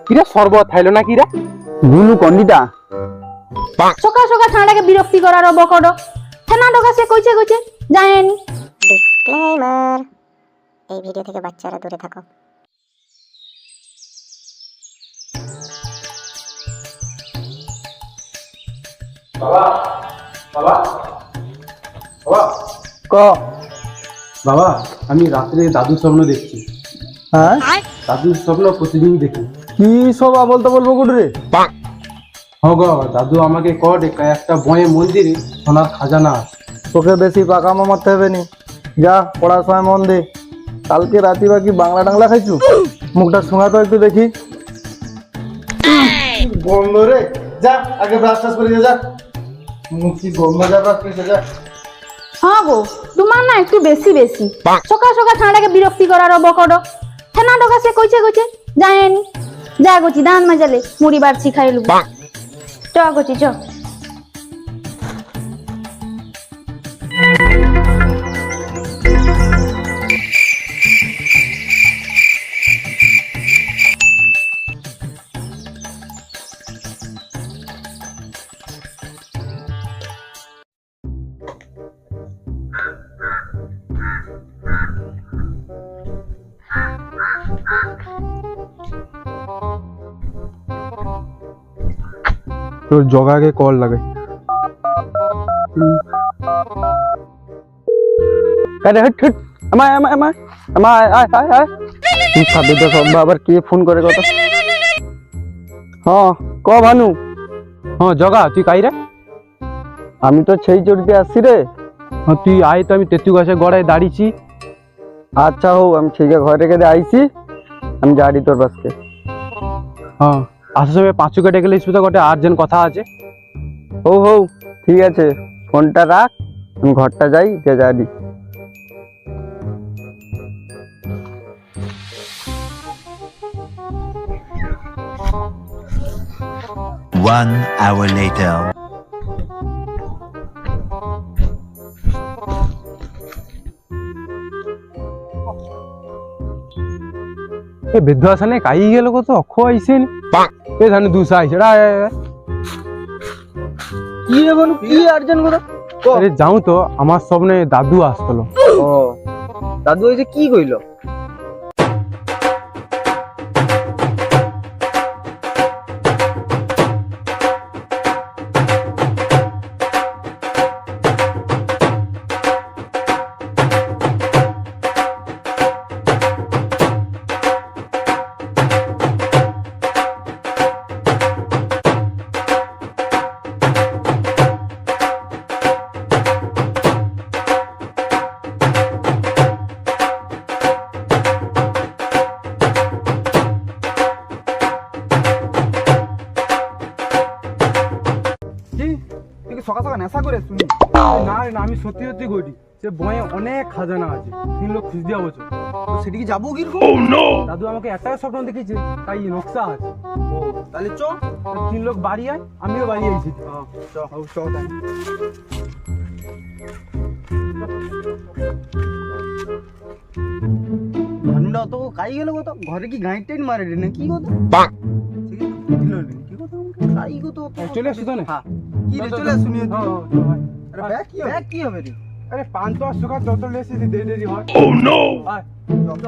কিরা শরবত খাইলো না কিরা গুলু কন্ডিটা সকাল সকাল ঠান্ডাকে বিরক্তি করার বকড থানা ঢোকা সে কইছে যায়নি। ডিসক্লেমার, এই ভিডিও থেকে বাচ্চারা দূরে থাকো। বাবা বাবা বাবা ক বাবা আমি রাত্রে দাদুর স্বপ্ন দেখছি। হ্যাঁ দাদুর স্বপ্ন প্রতিদিন দেখি। কি সব আবল তাবল বকুট রে? হ্যাঁ গো দাদু আমাকে একটা বয়ে মন্দিরে সোনার খাজানা আছে। তোকে বেশি পাকামো মারতে হবে নি, যা পড়ার সময় মন দে। কালকে রাতি বাকি বাংলা টাংলা খাইছু? মুখটা শোনা তো একটু দেখি। গন্ধ রে, যা আগে ব্রাশ টাশ করে যা। মুখি গন্ধ, যা ব্রাশ করে যা। হ্যাঁ গো তোমার না একটু বেশি সকাল সকাল ঠান্ডাকে বিরক্তি করার বকড থানা ঢোকা সে কইছে যায়নি। যা গছি দান মাজালে মুড়ি বাড়ছি খাইলু। চ গছি চ। তোর জগাকে কল লাগে। আরে হট হট, আমায় আমায় আমায় আমায় আয় আয় আয়। তুই খাবি তো সব, আবার কে ফোন করে কত? হ্যাঁ ক ভানু। হ্যাঁ জগা তুই কাই রে? আমি তো সেই চড়িতে আসছি রে। হ্যাঁ তুই আয়, তো আমি তেতু গাছের গড়ায় দাঁড়িয়েছি। আচ্ছা হো, আমি ঠিক আছে ঘরে রেখে আইছি, আমি যাড়ি তোর পাশে। হ্যাঁ আসার সময় পাঁচু কেটে গেলে সুতা কটে আর্জেন্ট কথা আছে। হো হো ঠিক আছে, ফোনটা রাখ, আমি ঘরটা যাই, যে যাড়ি। One hour later. এ বৃদ্ধ আসানে কাই গেল কত অক্ষ আইছেন। এ ধানে দুসা আইছে রা। কি রে বনু, কি আর্জেন্ট করে? আরে যাও তো, আমার স্বপ্নে দাদু আসতলো। ও দাদু এই যে কি কইলো? সকাল সকাল নেশা করে শুনি? না না, আমি সত্যি সত্যি করি। সে বয়ে অনেক খাজানা আছে, 3 লোক খুঁজ দিয়া বছর। সেদিকে যাবো কি? দাদু আমাকে একটাই স্বপ্ন দেখেছে, তাই নকশা আছে। ও তাহলে চ। 3 লোক বাড়ি আয়, আমিও বাড়ি আইছি। চ চ তাই। ভানুটা তো কাই গেল কত? ঘরে কি গাঁট টাইট মারে রে না কি কথা? কি কথা কাই কত? চলে আসছো তো না? কি রে চলে শুনি। আরে ব্যাগ কি হবে রে? আরে পান তো আর সুখা যত লেসি দেরি হয়। Oh no! আয় চ চ।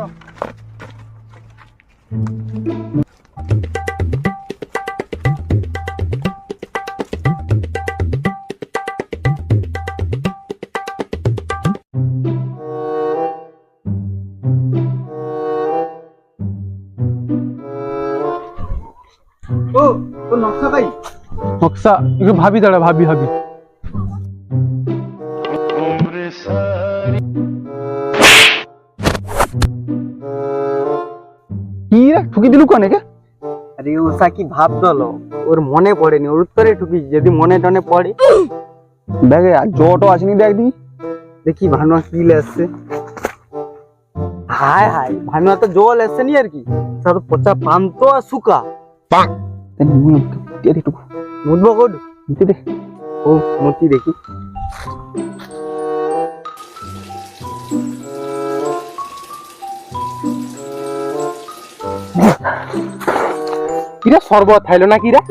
ও তোর নকশা ভাই? নকশা একটু ভাবি দাঁড়া, ভাবি। কি রে ঠুকি দিলু কোনে কে? আরে ওসা কি ভাব দলো, ওর মনে পড়েনি, ওর উত্তরে ঠুকি, যদি মনে টনে পড়ে। দেখে আর জটো আসেনি, দেখ দেখি ভানুয়া কি লেসছে। হায় হায়, ভানুয়া তো জল এসছে নি আর কি, সব পচা পান্ত আর সুকা। মুদবো কোড দে। ও মতি দেখি। কিরা শরবত খাইলো না কিরা?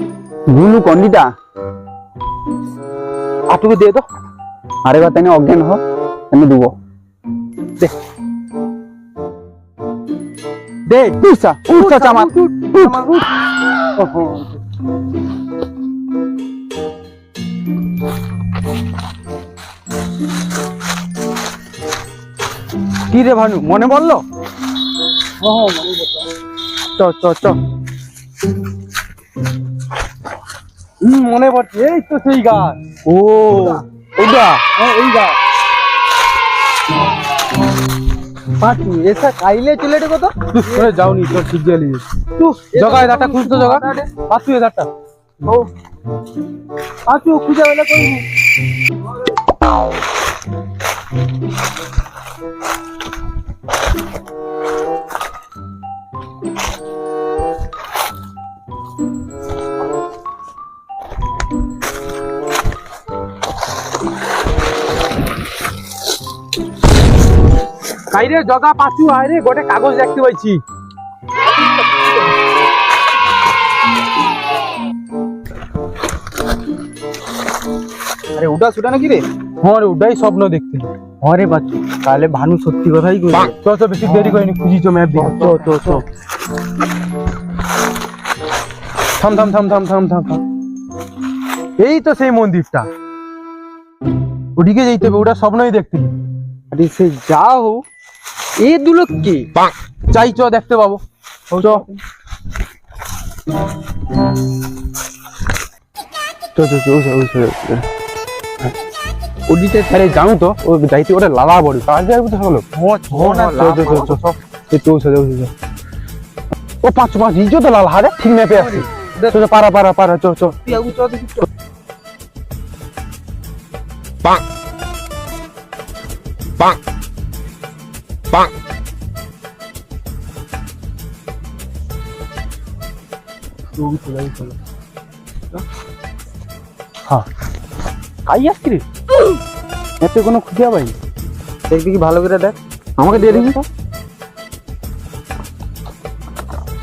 গুলু কন্ডিটা আটুকু দিয়ে তো। আরেকবার তাই অজ্ঞান হ, আমি দেবো। দে দে উঠছা উঠছা চামার কি রে ভানু মনে পড়লো? চ চ চ। মনে পড়ছে, এই তো সেই গাছ। ও এইটা এই গাছ। পাঁচু এসা খাইলে চলে রে কত যাওনি তোর ঠিক গেলি। জগায় দাঁটা খুঁজতো জগা। পাঁচু এ দাঁটা। ও পাঁচু খুঁজে বেলা করিনি। কাইরে জগা পাঁচু আইরে গোটে কাগজ দেখতে পাইছি। আরে ওটা সুটা নাকি রে? হ্যাঁ রে, ওটাই স্বপ্ন দেখছিলি। আরে বাচ্চু তাহলে ভানু সত্যি কথাই কইছে। চ চ, বেশি দেরি করিনি, খুঁজি চ ম্যাপ দিয়ে। চ চ চ। থাম থাম থাম থাম থাম থাম থাম। এই তো সেই মন্দিরটা। ওদিকে যেতে হবে, ওটা স্বপ্নই দেখছিলি। আরে সে যাও এ দুলো কি যাই চ, দেখতে পাবো। চ চ চ চ ওদিকে ছেড়ে জানো তো, ও যাইতে ওটা লালা বড়ি কাজ যায় বুঝতে হলো। ও পাঁচ পাঁচ ইজো তো লাল হারে ঠিক ম্যাপে আসছি। পারা পারা পারা চ চ। হ্যাঁ কাই আসছি রে, এতে কোনো খুঁজে পাই। দেখবি কি ভালো করে দেখ, আমাকে দিয়ে দিবি।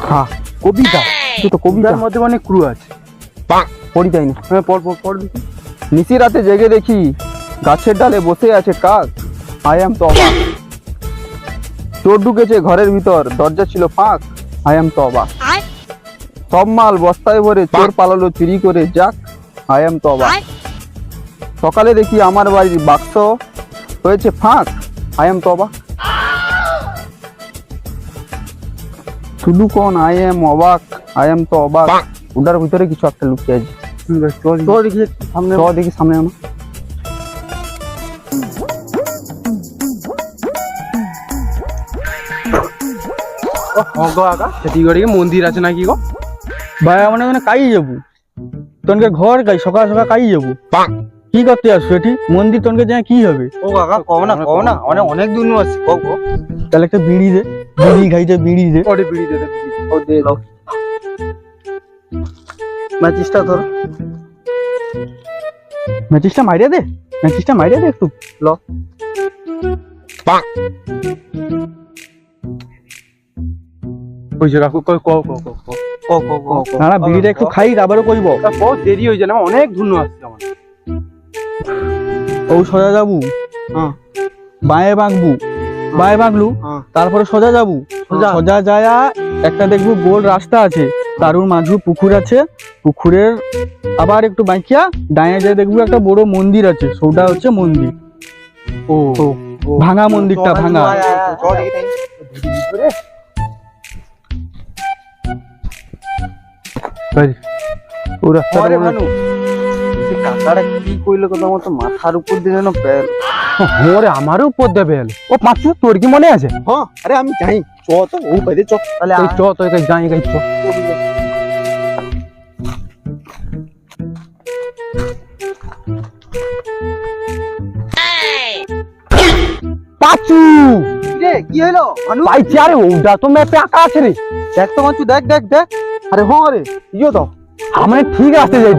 হ্যাঁ কবিতা, তো কবিতার মধ্যে অনেক ক্লু আছে। পড়ি তাই না? হ্যাঁ পড় পড় পড় দেখি। নিশি রাতে জেগে দেখি গাছের ডালে বসে আছে কাক, আই এম তো অবাক। চোর ঢুকেছে ঘরের ভিতর, দরজা ছিল ফাঁক, আই এম তো অবাক। সব মাল বস্তায় ভরে চোর পালালো চুরি করে, যাক আই এম তো অবাক। সকালে দেখি আমার বাড়ির বাক্স হয়েছে ফাঁক, আই এম তো অবাক। শুধু কোন আই এম অবাক, আই এম তো অবাক। ওটার ভিতরে কিছু একটা লুকিয়ে আছে। তো দেখি সামনে, চ দেখি সামনে আনো। সেটি করে মন্দির আছে নাকি গো? ভাই মানে ওখানে কাই যাবো, তনকে ঘর গাই সকাল সকাল কাই যাবো। কি করতে আসছো এটি মন্দির, তনকে যায় কি হবে? ও কাকা কও না অনেক অনেক দূর আছে। কও কও। তাহলে একটা বিড়ি দে, বিড়ি খাইতে বিড়ি দে। ওরে বিড়ি দে দে। ও দে দাও, ম্যাচিসটা ধর, ম্যাচিসটা মাইরে দে, ম্যাচিসটা মাইরে দে একটু ল। ওই যে কাকু কও কও কও কও। না না বিড়িটা একটু খাই তারপরে কইব। বহুত দেরি হয়ে যায়, অনেক ধুনো আসছে আমার। ও সোজা যাবু, হ্যাঁ বাঁয়ে বাঁকবু, বাঁয়ে বাঁকলু, হ্যাঁ তারপরে সোজা যাবু, সোজা যায়া একটা দেখবো গোল রাস্তা আছে, তারুর মাঝু পুকুর আছে, পুকুরের আবার একটু বাঁকিয়া ডাইনে যায় দেখবো একটা বড় মন্দির আছে, সেটা হচ্ছে মন্দির। ও ভাঙা মন্দিরটা ভাঙা। ও রাস্তাটা মনে কাকারা কি কইলো কথা মতো মাথার উপর দিয়ে যেন বেল। ওরে আমারও উপর দেবে। ও পাঁচু তোর কি মনে আছে? হ্যাঁ আরে আমি যাই, চ তো ও বাইরে চ, তাহলে চ তো যাই গাই চ। পাঁচু রে কি হইলো মানু? পাইছি। আরে ওটা তো ম্যাপে আঁকা আছে রে। দেখ তো মাছু, দেখ দেখ দেখ। আরে হ্যাঁ রে ইয়ো তো আমরা ঠিক আছে যাই।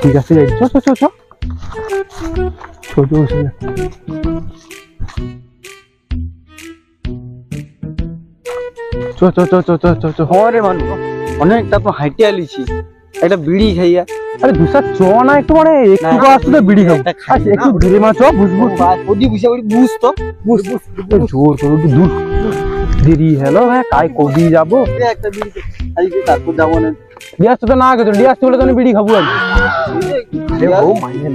ঠিক আছে যাই। চ চ চ চ চ চ। চ চ চ চ চ চ হরে মানু অনেকটা তো হাইটে আলিছি একটা বিড়ি খাইয়া আরে দুসা চ না একটু মানে একটু না, আসতে বিড়ি খাবো একটা খাই আচ্ছা একটু ধীরে মা চ বুঝবো ওদি বুঝে ওই বুঝ তো বুঝ জোর করে একটু দূর দেরি হলো হ্যাঁ কাই কবি যাবো একটা বিড়ি খাইতে তারপর যাবো না লিয়াস তো না গেছো লিয়াস বলে তো আমি বিড়ি খাবো আজ ও মাইনে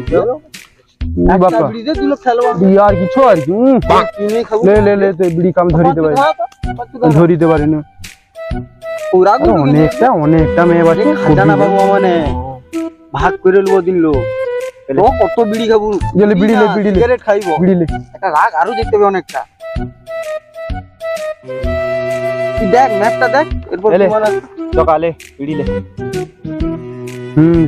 ই বাবা বিড়িতে দুলো খেলবা আর কিছু আর কি কিনে খাবো লে লে লে তো বিড়ি কাম ধরিতে পারি ধরিতে পারি না ওরা আরে অনেকটা মেয়ে বাচ্চা খাজানা বাবু মানে ভাগ করে লব দিন লো ও কত বিড়ি খাবো গেলে বিড়ি লে বিড়ি লে সিগারেট খাইবো বিড়ি লে একটা রাগ আরো দেখতে হবে অনেকটা তুই দেখ ম্যাপটা দেখ এরপর এলে। তোমার সকালে বিড়ি লে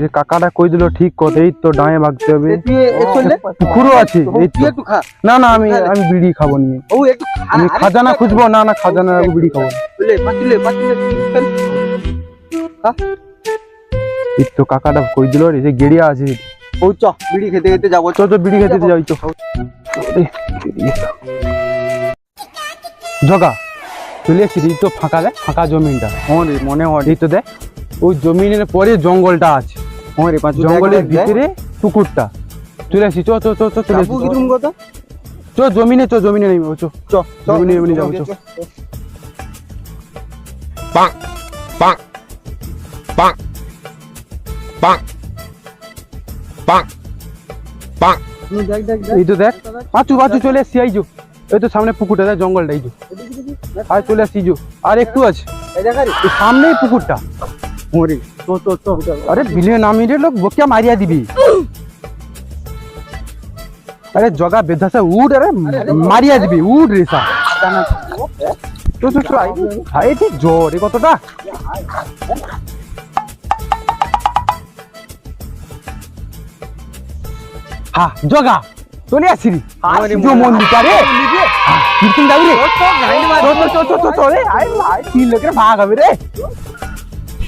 যে কাকাটা কই দিল ঠিক কথা এই তো ডাঁয়ে ভাগতে হবে তুই চললে পুকুরও আছে এই তুই তো একটু খা না না আমি আমি বিড়ি খাবো নিয়ে ও একটু খা আমি খাজানা খুঁজবো না না খাজানা রাখবো বিড়ি খাবো লে পাতিলে ফেল এই তো কাকাটা কই দিল রে যে গেড়িয়া আছে ও চ বিড়ি খেতে খেতে যাবো চ চ বিড়ি খেতে যাই তো জগা চলে এসছি এই তো ফাঁকা দেখ ফাঁকা জমিনটা হরে মনে হয় এই তো দেখ ওই জমিনের পরে জঙ্গলটা আছে হরে পাঁচু জঙ্গলের ভিতরে পুকুরটা চলে আসি চ চ চ চ চলে আসি কিরকম কথা চ জমিনে নেই চ চ জমিনে যাবো চ দেখ দেখ এই তো দেখ পাঁচু পাঁচু চলে আসছি এই যো এই তো সামনে পুকুরটা দেখ জঙ্গলটা এই যো আর চলে আসছি যো আর একটু আছে এই দেখ আরে এই সামনেই পুকুরটা হরে তো আরে বিলে নামিয়ে লোক বকিয়া মারিয়া দিবি আরে জগা বেধাসা উড আরে মারিয়া দিবি উড রেসা তো তো তো আই ঠিক জোরে কতটা হ্যাঁ জগা চলে আসছি যে মন্দিরটা রে কীর্তন যাবি রে রে আয় আয় তিন লোকের ভাগ হবে রে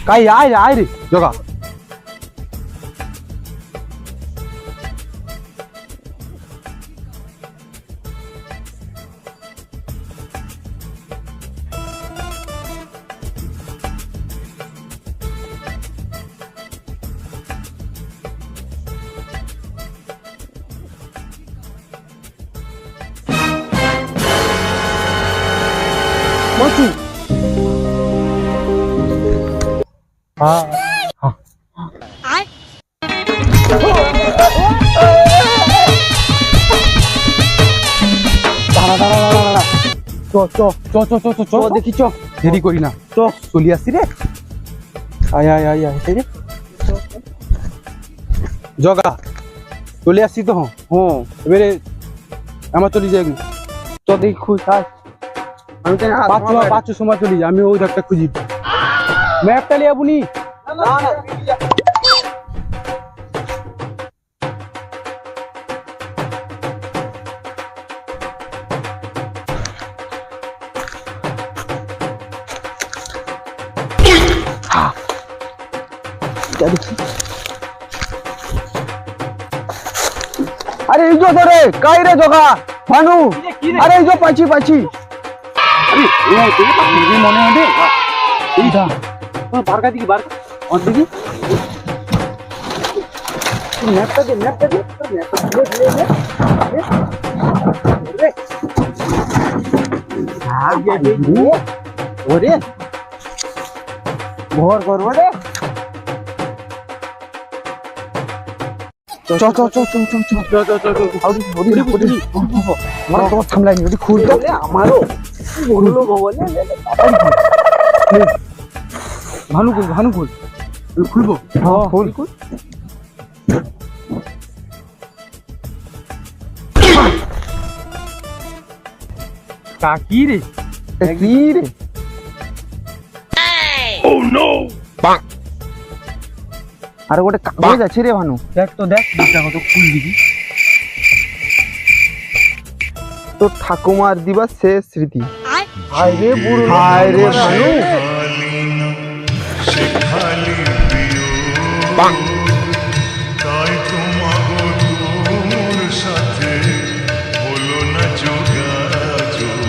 কাই আয় আয় রে জগা পাঁচু হ্যাঁ চ দেখি চ দেরি করি না চ চলি আসছি রে আয় আয় আয় আয় রে জগা চলে আসছি তো হ্যাঁ এবারে আমার চলে যাই চ দেখি খুশ আয় আমি তো পাঁচশো সময় চলি যাই আমি ওই ধারটা খুঁজি ম্যাপটা লিয়ে আপনি আরে এই যে ধরে কাই রে জগা ভানু আরে এই যে পাইছি পাইছি আরে ও তুই পাখি মনে হবে এইটা বারকা দিকে বার অন দিকে ম্যাপটা দে ওরে ভর করবো রে চ আমার তোমার সামলাই ওটি খুলতে আমারও বললো ভবনে ভানু খুল খুলবো খুল কাকি রে কি রে আর গোটে কাগজ আছে রে ভানু দেখ তো দেখ কত খুল দিবি তোর ঠাকুমার দিবা শেষ স্মৃতি হায় রে বুড়ো হায় রে ভানু তাই তোমাগো তোর সাথে হলো না যোগাযোগ